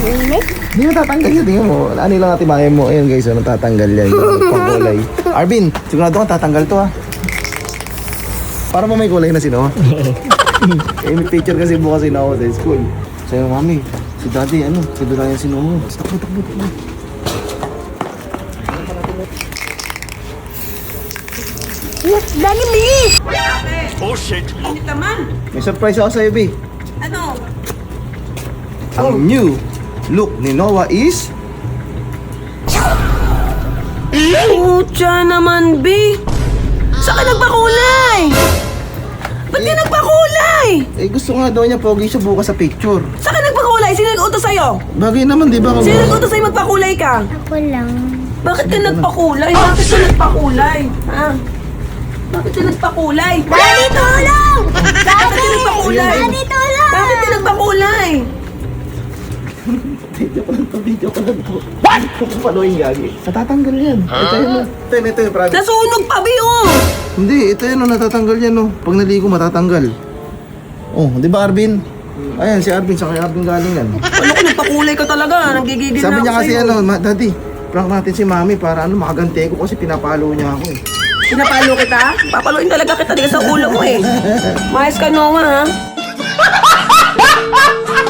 Hindi mo tatanggal yun, tingnan mo. Ano lang natin maya mo. Ayun guys, ano tatanggal yan. Yung pangkulay. Arvin, sigurado ka tatanggal to ha. Para mo may kulay na sino. Eh, may picture kasi bukas na ako sa school. Sayo, mami, si daddy, ano, si Brian sino mo. Takbo. Yes, dali, bilis! Oh shit! Hindi naman. May surprise ako sa'yo, B. Ano? Ang new look ni Noah is... Pucha naman, B. Saan ka nagpakulay? Ba't ka nagpakulay? Eh, gusto nga daw niya pogi siya bukas sa picture. Saan ka nagpakulay? Sino nag-utos sa'yo? Bagay naman, di ba? Sino nag-utos sa'yo magpakulay ka? Ako lang. Bakit ka nagpakulay? Bakit ka nagpakulay? Ha? Bakit ka nagpakulay? Daddy, tulong! Bakit ka nagpakulay? Daddy, tulong! Bakit ka nagpakulay? Video ko lang to. What? Paano yung gagi? Natatanggal yan. Ito yun. Ito yung private. Nasunog pa, B, oh! Hindi, ito yun. Natatanggal yan. Oh. Pag naligo, matatanggal. Oh, di ba Arvin? Ayan, si Arvin. Sa kay Arvin galing yan. Ano ko, nagpakulay ka talaga. Nanggigigil na Sabi ako niya kasi sa'yo. Daddy, prank natin si Mami para makaganti ko kasi pinapalo niya ako eh. Pinapalo kita? Papaluin talaga kita. Di ka sa ulo mo eh. Mayas ka, Noah, ha?